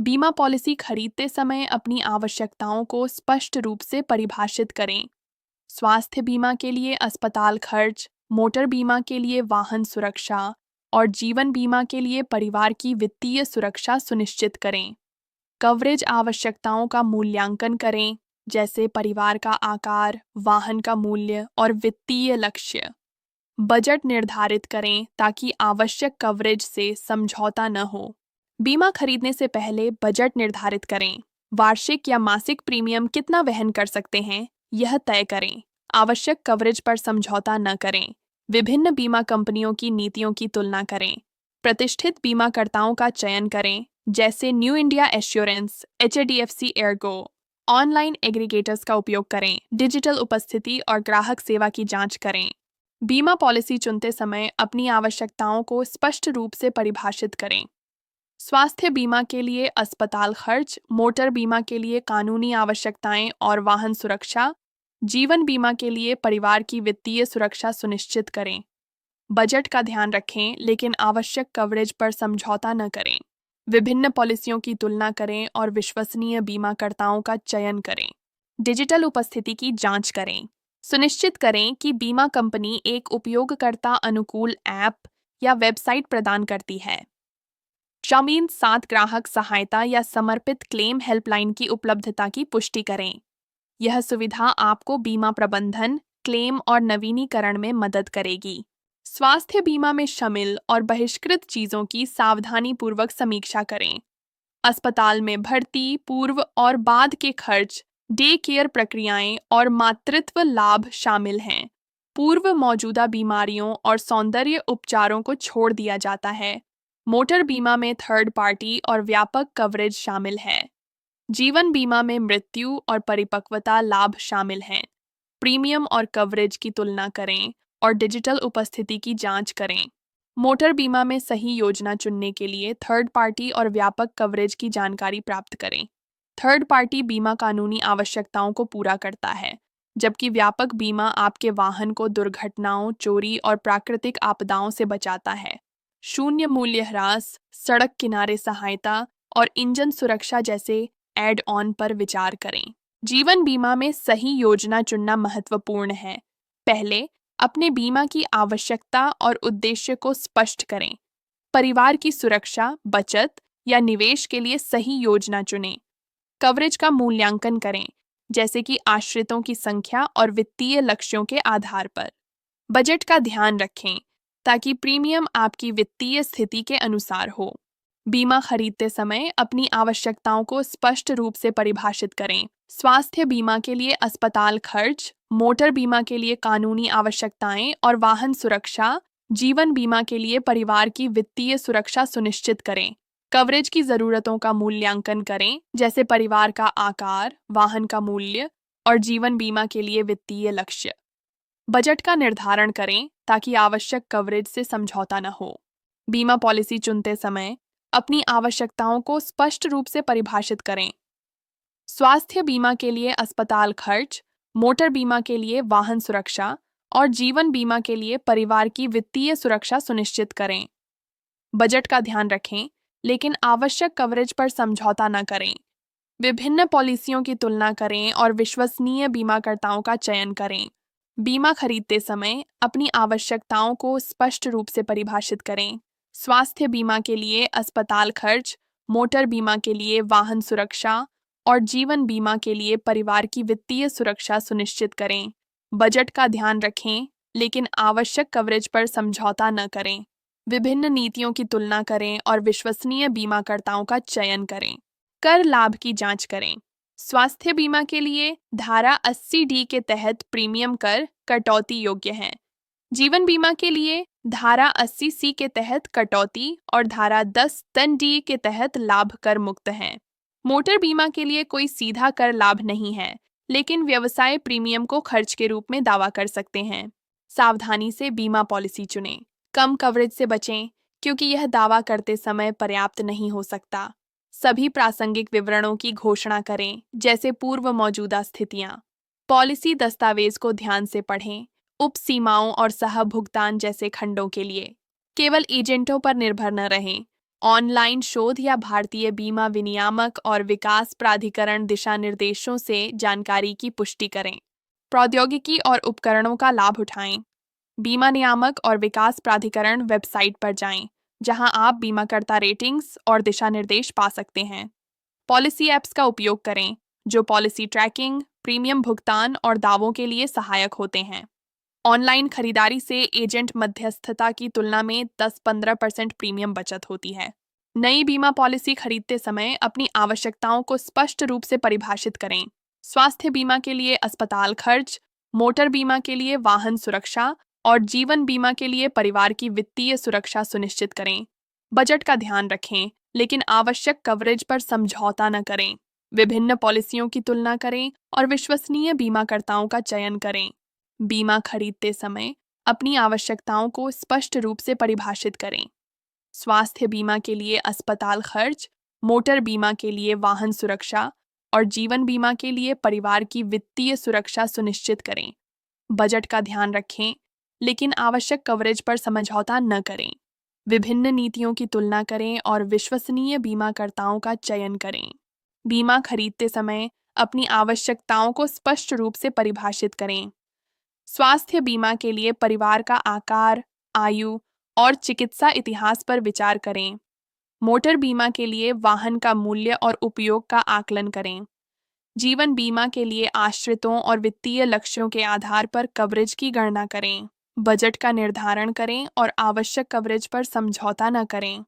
बीमा पॉलिसी खरीदते समय अपनी आवश्यकताओं को स्पष्ट रूप से परिभाषित करें। स्वास्थ्य बीमा के लिए अस्पताल खर्च, मोटर बीमा के लिए वाहन सुरक्षा और जीवन बीमा के लिए परिवार की वित्तीय सुरक्षा सुनिश्चित करें। कवरेज आवश्यकताओं का मूल्यांकन करें, जैसे परिवार का आकार, वाहन का मूल्य और वित्तीय लक्ष्य। बजट निर्धारित करें ताकि आवश्यक कवरेज से समझौता न हो। बीमा खरीदने से पहले बजट निर्धारित करें। वार्षिक या मासिक प्रीमियम कितना वहन कर सकते हैं, यह तय करें। आवश्यक कवरेज पर समझौता न करें। विभिन्न बीमा कंपनियों की नीतियों की तुलना करें। प्रतिष्ठित बीमाकर्ताओं का चयन करें, जैसे new India assurance, HDFC Ergo. Online aggregators का उपयोग करें। डिजिटल उपस्थिति और ग्राहक सेवा की जांच करें। बीमा पॉलिसी चुनते समय अपनी आवश्यकताओं को स्पष्ट रूप से परिभाषित करें। स्वास्थ्य बीमा के लिए अस्पताल खर्च, मोटर बीमा के लिए कानूनी आवश्यकताएं और वाहन सुरक्षा, जीवन बीमा के लिए परिवार की वित्तीय सुरक्षा सुनिश्चित करें। बजट का ध्यान रखें, लेकिन आवश्यक कवरेज पर समझौता न करें। विभिन्न पॉलिसियों की तुलना करें और विश्वसनीय बीमाकर्ताओं का चयन करें। डिजिटल उपस्थिति की जांच करें। सुनिश्चित करें कि बीमा कंपनी एक उपयोगकर्ता अनुकूल ऐप या वेबसाइट प्रदान करती है। जमीन साथ ग्राहक सहायता या समर्पित क्लेम हेल्पलाइन की उपलब्धता की पुष्टि करें। यह सुविधा आपको बीमा प्रबंधन, क्लेम और नवीनीकरण में मदद करेगी। स्वास्थ्य बीमा में शामिल और बहिष्कृत चीज़ों की सावधानीपूर्वक समीक्षा करें। अस्पताल में भर्ती, पूर्व और बाद के खर्च, डे केयर प्रक्रियाएं और मातृत्व लाभ शामिल हैं। पूर्व मौजूदा बीमारियों और सौंदर्य उपचारों को छोड़ दिया जाता है। मोटर बीमा में थर्ड पार्टी और व्यापक कवरेज शामिल है। जीवन बीमा में मृत्यु और परिपक्वता लाभ शामिल हैं। प्रीमियम और कवरेज की तुलना करें और डिजिटल उपस्थिति की जांच करें। मोटर बीमा में सही योजना चुनने के लिए थर्ड पार्टी और व्यापक कवरेज की जानकारी प्राप्त करें। थर्ड पार्टी बीमा कानूनी आवश्यकताओं को पूरा करता है, जबकि व्यापक बीमा आपके वाहन को दुर्घटनाओं, चोरी और प्राकृतिक आपदाओं से बचाता है। शून्य मूल्य ह्रास, सड़क किनारे सहायता और इंजन सुरक्षा जैसे एड ऑन पर विचार करें। जीवन बीमा में सही योजना चुनना महत्वपूर्ण है। पहले अपने बीमा की आवश्यकता और उद्देश्य को स्पष्ट करें। परिवार की सुरक्षा, बचत या निवेश के लिए सही योजना चुनें। कवरेज का मूल्यांकन करें, जैसे कि आश्रितों की संख्या और वित्तीय लक्ष्यों के आधार पर। बजट का ध्यान रखें ताकि प्रीमियम आपकी वित्तीय स्थिति के अनुसार हो। बीमा खरीदते समय अपनी आवश्यकताओं को स्पष्ट रूप से परिभाषित करें। स्वास्थ्य बीमा के लिए अस्पताल खर्च, मोटर बीमा के लिए कानूनी आवश्यकताएं और वाहन सुरक्षा, जीवन बीमा के लिए परिवार की वित्तीय सुरक्षा सुनिश्चित करें। कवरेज की जरूरतों का मूल्यांकन करें, जैसे परिवार का आकार, वाहन का मूल्य और जीवन बीमा के लिए वित्तीय लक्ष्य। बजट का निर्धारण करें ताकि आवश्यक कवरेज से समझौता न हो। बीमा पॉलिसी चुनते समय अपनी आवश्यकताओं को स्पष्ट रूप से परिभाषित करें। स्वास्थ्य बीमा के लिए अस्पताल खर्च, मोटर बीमा के लिए वाहन सुरक्षा और जीवन बीमा के लिए परिवार की वित्तीय सुरक्षा सुनिश्चित करें। बजट का ध्यान रखें, लेकिन आवश्यक कवरेज पर समझौता न करें। विभिन्न पॉलिसियों की तुलना करें और विश्वसनीय बीमाकर्ताओं का चयन करें। बीमा खरीदते समय अपनी आवश्यकताओं को स्पष्ट रूप से परिभाषित करें। स्वास्थ्य बीमा के लिए अस्पताल खर्च, मोटर बीमा के लिए वाहन सुरक्षा और जीवन बीमा के लिए परिवार की वित्तीय सुरक्षा सुनिश्चित करें। बजट का ध्यान रखें, लेकिन आवश्यक कवरेज पर समझौता न करें। विभिन्न नीतियों की तुलना करें और विश्वसनीय बीमाकर्ताओं का चयन करें। कर लाभ की जांच करें। स्वास्थ्य बीमा के लिए धारा 80D के तहत प्रीमियम कर कटौती योग्य है। जीवन बीमा के लिए धारा 80C के तहत कटौती और धारा 10(d) के तहत लाभ कर मुक्त हैं। मोटर बीमा के लिए कोई सीधा कर लाभ नहीं है, लेकिन व्यवसाय प्रीमियम को खर्च के रूप में दावा कर सकते हैं। सावधानी से बीमा पॉलिसी चुनें। कम कवरेज से बचें, क्योंकि यह दावा करते समय पर्याप्त नहीं हो सकता। सभी प्रासंगिक विवरणों की घोषणा करें, जैसे पूर्व मौजूदा स्थितियां। पॉलिसी दस्तावेज को ध्यान से पढ़ें। उप सीमाओं और सह भुगतान जैसे खंडों के लिए केवल एजेंटों पर निर्भर न रहें। ऑनलाइन शोध या भारतीय बीमा विनियामक और विकास प्राधिकरण दिशा निर्देशों से जानकारी की पुष्टि करें। प्रौद्योगिकी और उपकरणों का लाभ उठाएं। बीमा नियामक और विकास प्राधिकरण वेबसाइट पर जाएं, जहां आप बीमाकर्ता रेटिंग्स और दिशा निर्देश पा सकते हैं। पॉलिसी ऐप्स का उपयोग करें, जो पॉलिसी ट्रैकिंग, प्रीमियम भुगतान और दावों के लिए सहायक होते हैं। ऑनलाइन खरीदारी से एजेंट मध्यस्थता की तुलना में 10-15% प्रीमियम बचत होती है। नई बीमा पॉलिसी खरीदते समय अपनी आवश्यकताओं को स्पष्ट रूप से परिभाषित करें। स्वास्थ्य बीमा के लिए अस्पताल खर्च, मोटर बीमा के लिए वाहन सुरक्षा और जीवन बीमा के लिए परिवार की वित्तीय सुरक्षा सुनिश्चित करें। बजट का ध्यान रखें, लेकिन आवश्यक कवरेज पर समझौता न करें। विभिन्न पॉलिसियों की तुलना करें और विश्वसनीय बीमाकर्ताओं का चयन करें। बीमा खरीदते समय अपनी आवश्यकताओं को स्पष्ट रूप से परिभाषित करें। स्वास्थ्य बीमा के लिए अस्पताल खर्च, मोटर बीमा के लिए वाहन सुरक्षा और जीवन बीमा के लिए परिवार की वित्तीय सुरक्षा सुनिश्चित करें। बजट का ध्यान रखें, लेकिन आवश्यक कवरेज पर समझौता न करें। विभिन्न नीतियों की तुलना करें और विश्वसनीय बीमाकर्ताओं का चयन करें। बीमा खरीदते समय अपनी आवश्यकताओं को स्पष्ट रूप से परिभाषित करें। स्वास्थ्य बीमा के लिए परिवार का आकार, आयु और चिकित्सा इतिहास पर विचार करें। मोटर बीमा के लिए वाहन का मूल्य और उपयोग का आकलन करें। जीवन बीमा के लिए आश्रितों और वित्तीय लक्ष्यों के आधार पर कवरेज की गणना करें। बजट का निर्धारण करें और आवश्यक कवरेज पर समझौता न करें।